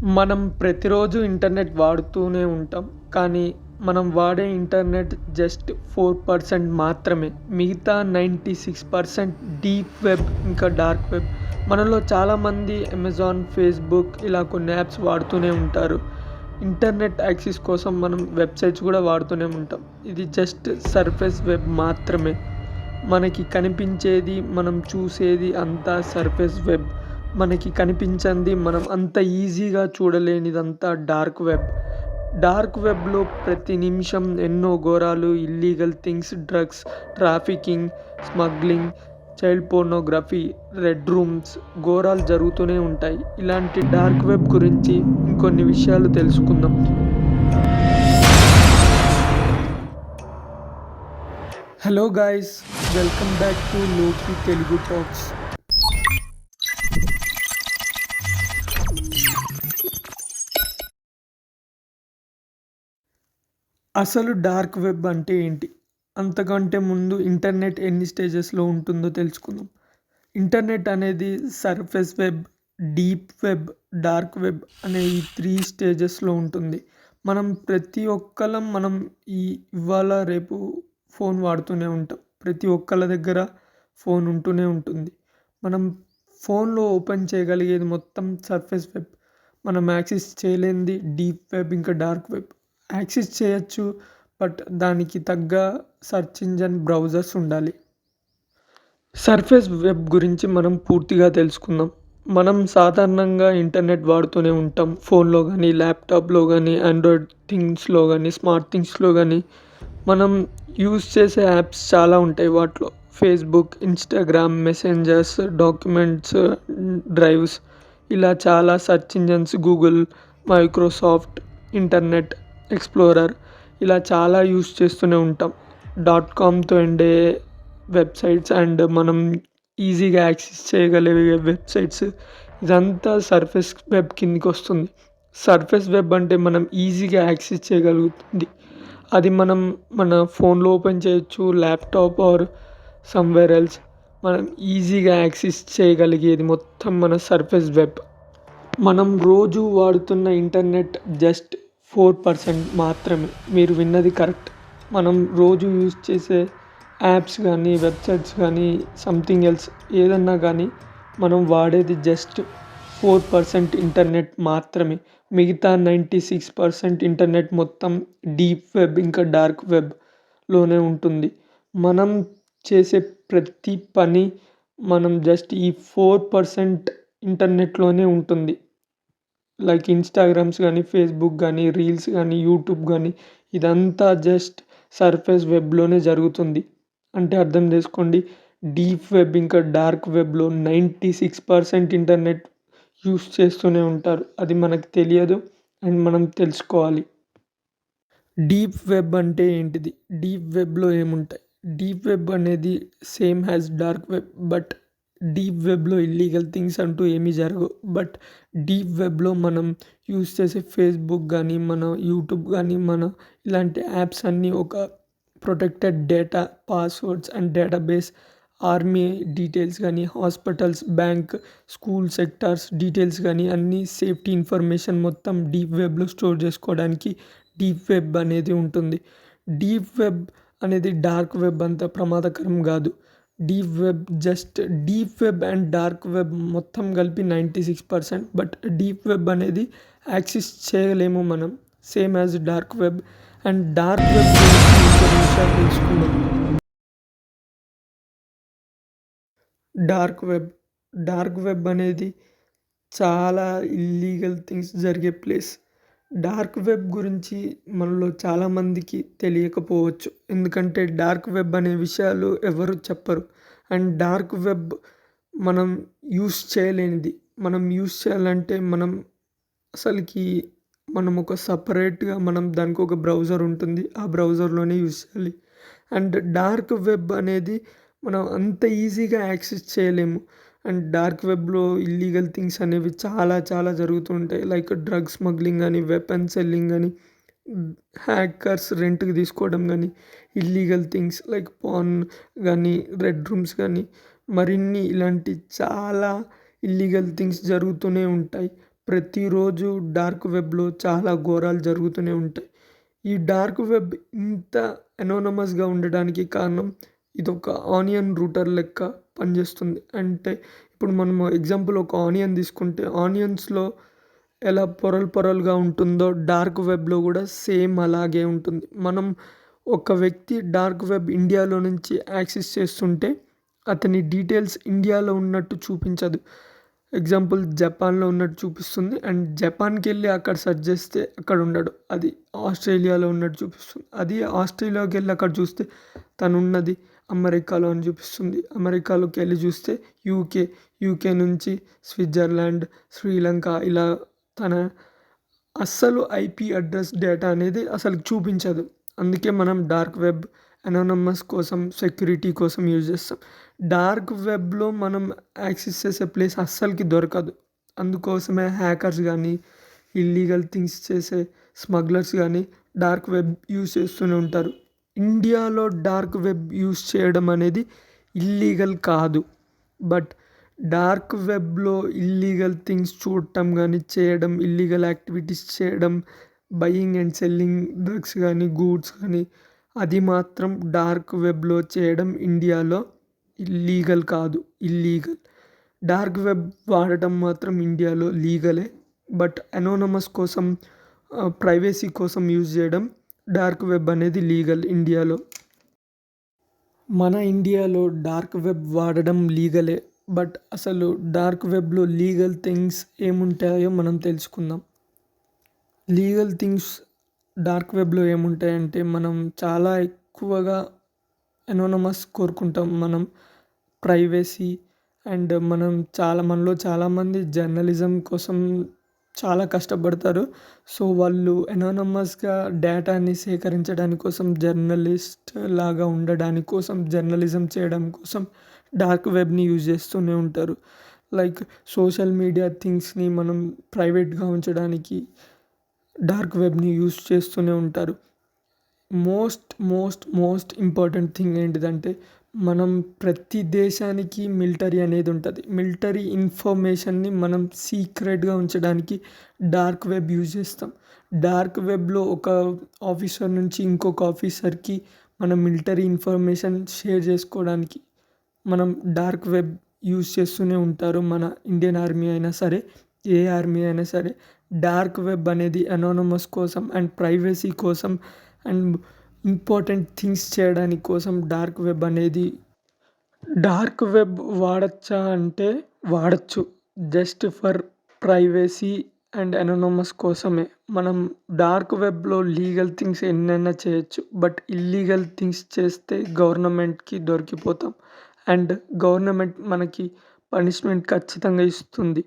మనం ప్రతిరోజు ఇంటర్నెట్ వాడుతూనే ఉంటాం. కానీ మనం వాడే ఇంటర్నెట్ జస్ట్ 4% మాత్రమే. మిగతా 96% డీప్ వెబ్ ఇంకా డార్క్ వెబ్. మనలో చాలామంది అమెజాన్, ఫేస్‌బుక్ ఇలా కొన్ని యాప్స్ వాడుతూనే ఉంటారు. ఇంటర్నెట్ యాక్సెస్ కోసం మనం వెబ్‌సైట్స్ కూడా వాడుతూనే ఉంటాం. ఇది జస్ట్ సర్ఫేస్ వెబ్ మాత్రమే. మనకి కనిపించేది, మనం చూసేది అంతా సర్ఫేస్ వెబ్. మనకి కనిపించంది మనం అంత ఈజీగా చూడలేనిదంతా డార్క్ వెబ్. డార్క్ వెబ్‌లో ప్రతి నిమిషం ఎన్నో ఘోరాలు, illegal things, drugs, trafficking, smuggling, child pornography, red rooms ఘోరాలు జరుగుతూనే ఉంటాయి. ఇలాంటి డార్క్ వెబ్ గురించి ఇంకొన్ని విషయాలు తెలుసుకుందాం. Hello guys, welcome back to లోకి తెలుగు టాక్స్. అసలు డార్క్ వెబ్ అంటే ఏంటి? అంతకంటే ముందు ఇంటర్నెట్ ఎన్ని స్టేజెస్‌లో ఉంటుందో తెలుసుకుందాం. ఇంటర్నెట్ అనేది surface web, deep web, dark web అనే ఈ 3 స్టేజెస్‌లో ఉంటుంది. మనం ప్రతి ఒక్కళ్ళం ఈ ఇవాళ రేపు ఫోన్ వాడుతూనే ఉంటాం. ప్రతి ఒక్కళ్ళ దగ్గర ఫోన్ ఉంటూనే ఉంటుంది. మనం ఫోన్‌లో ఓపెన్ చేయగలిగేది మొత్తం సర్ఫేస్ వెబ్. మనం యాక్సెస్ చేయలేనిది డీప్ వెబ్ ఇంకా డార్క్ వెబ్. యాక్సెస్ చేయొచ్చు. బట్ దానికి తగ్గ సెర్చ్ ఇంజిన్ బ్రౌజర్స్ ఉండాలి. సర్ఫేస్ వెబ్ గురించి మనం పూర్తిగా తెలుసుకుందాం. మనం సాధారణంగా ఇంటర్నెట్ వాడుతూనే ఉంటాం. ఫోన్‌లో గానీ, ల్యాప్‌టాప్‌లో గానీ, ఆండ్రాయిడ్ థింగ్స్‌లో గానీ, స్మార్ట్ థింగ్స్‌లో గానీ మనం యూజ్ చేసే యాప్స్ చాలా ఉంటాయి వాటిలో. Facebook, Instagram, messengers, documents, drives ఇలా చాలా search engines Google, Microsoft, internet explorer ఇలా చాలా యూజ్ చేస్తూనే ఉంటాం. కామ్‌తో ఎండే వెబ్‌సైట్స్ అండ్ మనం ఈజీగా యాక్సెస్ చేయగలిగే వెబ్‌సైట్స్ ఇదంతా సర్ఫేస్ వెబ్ కిందకొస్తుంది. సర్ఫేస్ వెబ్ అంటే మనం ఈజీగా యాక్సెస్ చేయగలుగుతుంది. అది మనం మన ఫోన్‌లో ఓపెన్ చేయొచ్చు, ల్యాప్‌టాప్ ఆర్ సమ్‌వేర్ ఎల్స్ మనం ఈజీగా యాక్సెస్ చేయగలిగేది మొత్తం మన సర్ఫేస్ వెబ్. మనం రోజు వాడుతున్న ఇంటర్నెట్ జస్ట్ 4% మాత్రమే. మీరు విన్నది కరెక్ట్. మనం రోజు యూజ్ చేసే యాప్స్ కానీ, వెబ్‌సైట్స్ కానీ, సంథింగ్ ఎల్స్ ఏదన్నా కానీ మనం వాడేది జస్ట్ 4% ఇంటర్నెట్ మాత్రమే. మిగతా 96% ఇంటర్నెట్ మొత్తం డీప్ వెబ్ ఇంకా డార్క్ వెబ్‌లోనే ఉంటుంది. మనం చేసే ప్రతి పని మనం జస్ట్ ఈ 4% ఇంటర్నెట్‌లోనే ఉంటుంది. లైక్ ఇన్‌స్టాగ్రామ్స్ గానీ, ఫేస్‌బుక్ గానీ, రీల్స్ గానీ, యూట్యూబ్ గానీ ఇదంతా జస్ట్ సర్ఫేస్ వెబ్‌లోనే జరుగుతుంది. అంటే అర్థం చేసుకోండి. డీప్ వెబ్ ఇంకా డార్క్ వెబ్‌లో 96% ఇంటర్నెట్ యూజ్ చేస్తూనే ఉంటారు. అది మనకు తెలియదు అండ్ మనం తెలుసుకోవాలి. డీప్ వెబ్ అంటే ఏంటిది? డీప్ వెబ్‌లో ఏముంటాయి? డీప్ వెబ్ అనేది same as dark web. But deep వెబ్‌లో ఇల్లీగల్ థింగ్స్ అంటూ ఏమీ జరగవు. బట్ డీప్ వెబ్‌లో మనం యూజ్ చేసే ఫేస్‌బుక్ గానీ, మన యూట్యూబ్ గానీ, మన ఇలాంటి యాప్స్ అన్నీ ఒక protected data, passwords and database, army details గానీ, hospitals, bank, school sectors details గానీ అన్నీ సేఫ్టీ ఇన్ఫర్మేషన్ మొత్తం డీప్ వెబ్‌లో స్టోర్ చేసుకోవడానికి డీప్ వెబ్ అనేది ఉంటుంది. డీప్ వెబ్ అనేది డార్క్ వెబ్ అంత ప్రమాదకరం గాదు. Deep web and dark web మొత్తం కలిపి 96%. బట్ డీప్ వెబ్ అనేది యాక్సెస్ చేయలేము మనం. Same as dark web. And dark web గురించి ఇంకొన్ని విషయాలు తెలుసుకుందాం. Dark web. డార్క్ వెబ్ అనేది చాలా ఇల్లీగల్ థింగ్స్ జరిగే ప్లేస్. డార్క్ వెబ్ గురించి మనలో చాలామందికి తెలియకపోవచ్చు. ఎందుకంటే డార్క్ వెబ్ అనే విషయాలు ఎవరు చెప్పరు. అండ్ డార్క్ వెబ్ మనం యూజ్ చేయలేనిది. మనం యూజ్ చేయాలంటే అసలకి మనం ఒక సెపరేట్‌గా దానికి ఒక బ్రౌజర్ ఉంటుంది. ఆ బ్రౌజర్‌లోనే యూజ్ చేయాలి. అండ్ డార్క్ వెబ్ అనేది మనం అంత ఈజీగా యాక్సెస్ చేయలేము. అండ్ డార్క్ వెబ్‌లో ఇల్లీగల్ థింగ్స్ అనేవి చాలా చాలా జరుగుతూ ఉంటాయి. లైక్ డ్రగ్ స్మగ్లింగ్ గానీ, వెపన్ సెల్లింగ్ గానీ, హ్యాకర్స్ రెంట్‌కి తీసుకోవడం గానీ, ఇల్లీగల్ థింగ్స్ లైక్ పార్న్ గానీ, రెడ్ రూమ్స్ గానీ, మరిన్ని ఇలాంటి చాలా ఇల్లీగల్ థింగ్స్ జరుగుతూనే ఉంటాయి. ప్రతిరోజు డార్క్ వెబ్‌లో చాలా ఘోరాలు జరుగుతూనే ఉంటాయి. ఈ డార్క్ వెబ్ ఇంత అనోనమస్‌గా ఉండడానికి కారణం ఇదొక ఆనియన్ రూటర్ లెక్క పనిచేస్తుంది. అంటే ఇప్పుడు మనము ఎగ్జాంపుల్ ఒక ఆనియన్ తీసుకుంటే ఆనియన్స్‌లో ఎలా పొరలు పొరలుగా ఉంటుందో డార్క్ వెబ్‌లో కూడా సేమ్ అలాగే ఉంటుంది. మనం ఒక వ్యక్తి డార్క్ వెబ్ ఇండియాలో నుంచి యాక్సెస్ చేస్తుంటే అతని డీటెయిల్స్ ఇండియాలో ఉన్నట్టు చూపించదు. ఎగ్జాంపుల్ జపాన్‌లో ఉన్నట్టు చూపిస్తుంది. అండ్ జపాన్‌కెళ్ళి అక్కడ సెర్చ్ చేస్తే అక్కడ ఉండడు. అది ఆస్ట్రేలియాలో ఉన్నట్టు చూపిస్తుంది. అది ఆస్ట్రేలియాకెళ్ళి అక్కడ చూస్తే తనున్నది అమెరికాలో అని చూపిస్తుంది. అమెరికాలోకెళ్ళి చూస్తే యూకే, యూకే నుంచి స్విట్జర్లాండ్, శ్రీలంక ఇలా తన అస్సలు ఐపీ అడ్రస్ డేటా అనేది అసలు చూపించదు. అందుకే మనం డార్క్ వెబ్ అనోనమస్ కోసం, సెక్యూరిటీ కోసం యూజ్ చేస్తాం. డార్క్ వెబ్‌లో మనం యాక్సెస్ చేసే ప్లేస్ అస్సలకి దొరకదు. అందుకోసమే హ్యాకర్స్ గానీ, ఇల్లీగల్ థింగ్స్ చేసే స్మగ్లర్స్ గానీ డార్క్ వెబ్ యూజ్ చేస్తూనే ఉంటారు. ఇండియాలో డార్క్ వెబ్ యూజ్ చేయడం అనేది ఇల్లీగల్ కాదు. బట్ డార్క్ వెబ్‌లో ఇల్లీగల్ థింగ్స్ చూడటం గానీ, చేయడం, ఇల్లీగల్ యాక్టివిటీస్ చేయడం, బయింగ్ అండ్ సెల్లింగ్ డ్రగ్స్ గానీ, గూడ్స్ గానీ అది మాత్రం డార్క్ వెబ్‌లో చేయడం ఇండియాలో లీగల్ కాదు. ఇల్లీగల్. డార్క్ వెబ్ వాడటం మాత్రం ఇండియాలో లీగలే. బట్ అనోనమస్ కోసం ప్రైవసీ కోసం యూజ్ చేయడం డార్క్ వెబ్ అనేది లీగల్ ఇండియాలో. మన ఇండియాలో డార్క్ వెబ్ వాడడం లీగలే. బట్ అసలు డార్క్ వెబ్‌లో లీగల్ థింగ్స్ ఏముంటాయో మనం తెలుసుకుందాం. లీగల్ థింగ్స్ డార్క్ వెబ్‌లో ఏముంటాయంటే మనం చాలా ఎక్కువగా అనోనమస్ కోరుకుంటాం. మనం ప్రైవసీ అండ్ మనలో చాలామంది జర్నలిజం కోసం చాలా కష్టపడతారు. సో, వాళ్ళు అనోనమస్‌గా డేటాని సేకరించడాని కోసం జర్నలిస్ట్ లాగా ఉండడాని కోసం, జర్నలిజం చేయడం కోసం డార్క్ వెబ్‌ని యూజ్ చేస్తూనే ఉంటారు. లైక్ సోషల్ మీడియా థింగ్స్‌ని మనం ప్రైవేట్‌గా ఉంచడానికి డార్క్ వెబ్‌ని యూజ్ చేస్తూనే ఉంటారు. మోస్ట్ ఇంపార్టెంట్ థింగ్ ఏంటిదంటే మనం ప్రతి దేశానికి మిలిటరీ అనేది ఉంటది. మిలిటరీ ఇన్ఫర్మేషన్‌ని మనం సీక్రెట్‌గా ఉంచడానికి డార్క్ వెబ్ యూజ్ చేస్తాం. డార్క్ వెబ్‌లో ఒక ఆఫీసర్ నుంచి ఇంకొక ఆఫీసర్‌కి మనం మిలిటరీ ఇన్ఫర్మేషన్ షేర్ చేసుకోవడానికి మనం డార్క్ వెబ్ యూజ్ చేస్తూనే ఉంటారు. మన ఇండియన్ ఆర్మీ అయినా సరే, ఏ ఆర్మీ అయినా సరే. డార్క్ వెబ్ అనేది అనోనమస్ కోసం అండ్ ప్రైవసీ కోసం అండ్ ఇంపార్టెంట్ థింగ్స్ చేయడానికి కోసం డార్క్ వెబ్ అనేది డార్క్ వెబ్ వాడొచ్చా అంటే వాడొచ్చు. Just for privacy and anonymous కోసమే. మనం డార్క్ వెబ్‌లో లీగల్ థింగ్స్ ఎన్నైనా చేయొచ్చు. బట్ ఇల్లీగల్ థింగ్స్ చేస్తే గవర్నమెంట్‌కి దొరికిపోతాం. అండ్ గవర్నమెంట్ మనకి పనిష్మెంట్ ఖచ్చితంగా ఇస్తుంది.